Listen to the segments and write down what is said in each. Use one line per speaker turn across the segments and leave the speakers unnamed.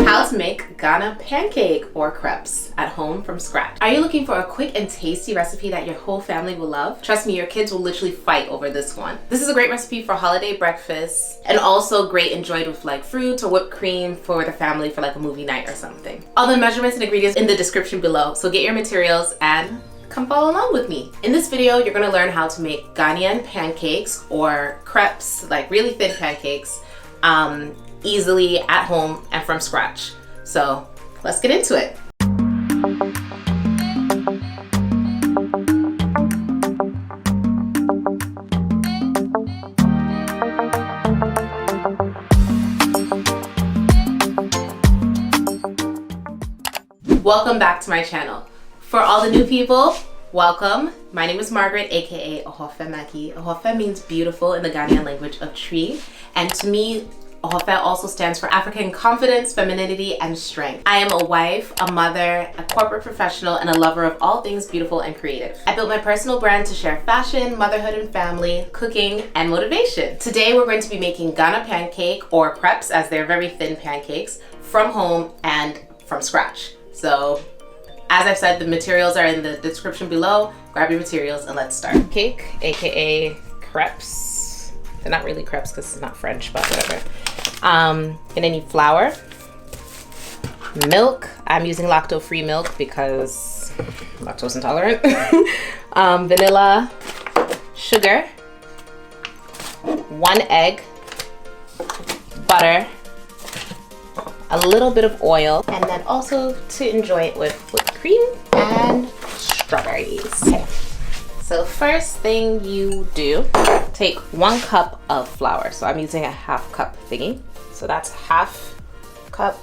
How to make Ghana pancake or crepes at home from scratch. Are you looking for a quick and tasty recipe that your whole family will love? Trust me, your kids will literally fight over this one. This is a great recipe for holiday breakfast and also great enjoyed with like fruits or whipped cream for the family for like a movie night or something. All the measurements and ingredients in the description below, so get your materials and come follow along with me. In this video, you're gonna learn how to make Ghanaian pancakes or crepes, like really thin pancakes, easily at home and from scratch. So let's get into it. Welcome back to my channel. For all the new people, welcome. My name is Margaret, aka Ahoufe Maggie. Ahoufe means beautiful in the Ghanaian language of tree, and to me, Ahoufe also stands for African confidence, femininity, and strength. I am a wife, a mother, a corporate professional, and a lover of all things beautiful and creative. I built my personal brand to share fashion, motherhood and family, cooking, and motivation. Today we're going to be making Ghana pancake, or crepes as they're very thin pancakes, from home and from scratch. So, as I've said, the materials are in the description below. Grab your materials and let's start. Cake, aka crepes. They're not really crepes because it's not French, but whatever. And then need flour, milk. I'm using lactose-free milk because I'm lactose intolerant. Vanilla, sugar, 1 egg, butter, a little bit of oil, and then also to enjoy it with whipped cream and strawberries. Okay. So first thing you do, take 1 cup of flour. So I'm using a 1/2 cup thingy. So that's 1/2 cup.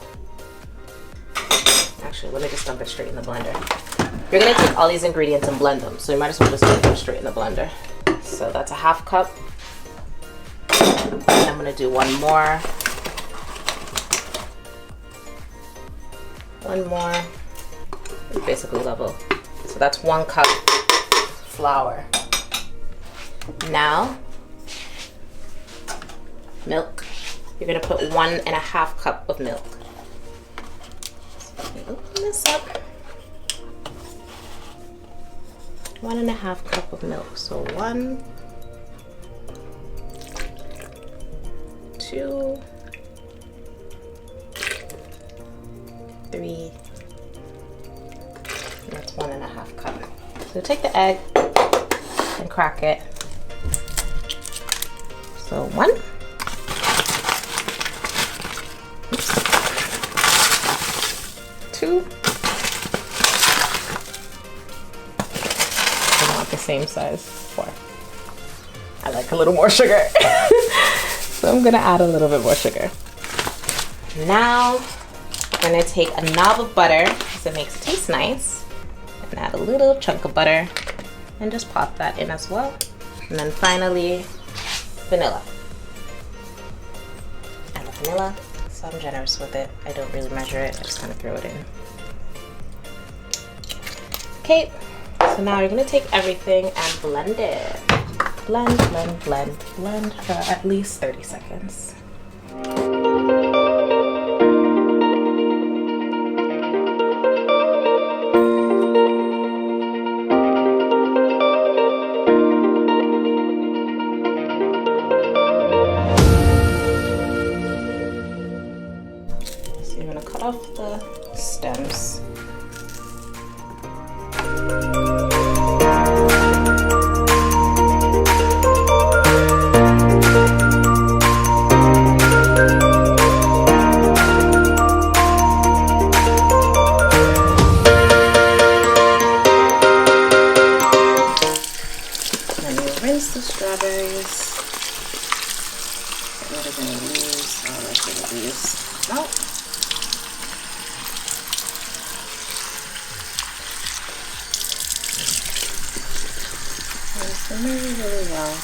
Actually, let me just dump it straight in the blender. You're gonna take all these ingredients and blend them. So you might as well just dump them straight in the blender. So that's a 1/2 cup. And I'm gonna do one more. One more. It's basically level. So that's 1 cup flour. Now, milk. You're gonna put 1.5 cup of milk. So let me open this up. 1.5 cup of milk. So 1, 2, 3. And that's 1.5 cup. So take the egg and crack it. So 1. Oops. 2. I want the same size. 4. I like a little more sugar. So I'm gonna add a little bit more sugar. Now I'm gonna take a knob of butter because it makes it taste nice, and add a little chunk of butter and just pop that in as well. And then finally, vanilla. Add the vanilla, so I'm generous with it. I don't really measure it, I just kind of throw it in. Okay, so now you're gonna take everything and blend it. Blend, blend, blend, blend for at least 30 seconds. You're gonna cut off the stems. Then you rinse the strawberries. What are we gonna use? Oh, let's get these out. Really well.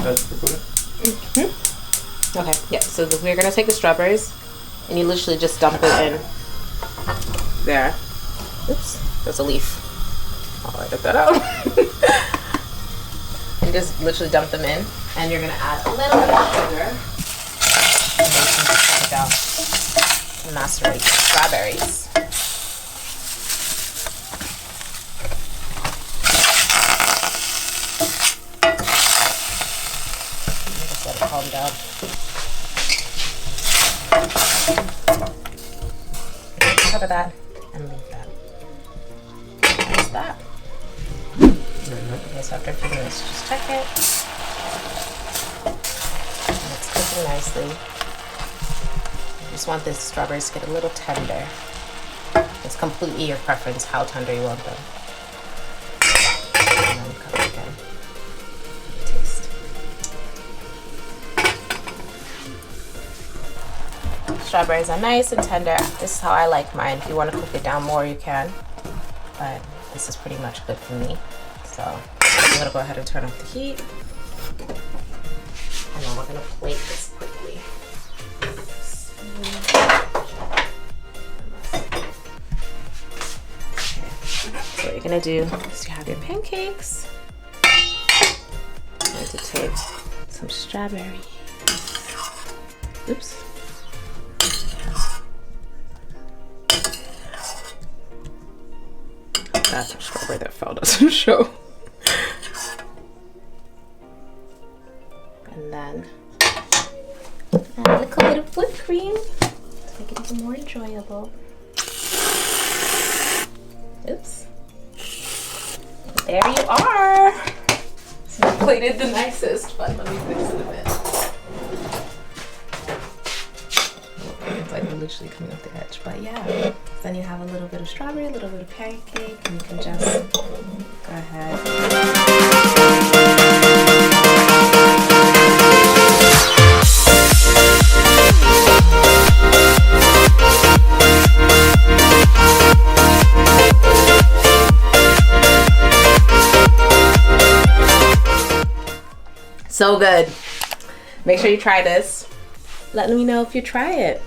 That's recorded?
Mm-hmm. Okay, yeah, so we're gonna take the strawberries and you literally just dump it in there. Oops, there's a leaf. I'll edit that out. And just literally dump them in, and you're gonna add a little bit of sugar. And then you can just check it out and macerate the strawberries. Just let it calm down. Cover that and leave that. That's that. Okay, so after a few minutes, just check it. And it's cooking nicely. You just want the strawberries to get a little tender. It's completely your preference how tender you want them. And then cover again. Taste. Strawberries are nice and tender. This is how I like mine. If you want to cook it down more, you can. But this is pretty much good for me. So I'm gonna go ahead and turn off the heat. And then we're gonna plate this quickly. Okay. So what you're gonna do is you have your pancakes. I'm going to take some strawberry. Oops. That's a strawberry that fell, doesn't show. And then add a little bit of whipped cream to make it even more enjoyable. Oops. There you are. So I plated the nicest, but let me fix it a bit. It's like literally coming off the edge, but yeah. Then you have a little bit of strawberry, a little bit of pancake, and you can just go ahead. So good. Make sure you try this. Let me know if you try it.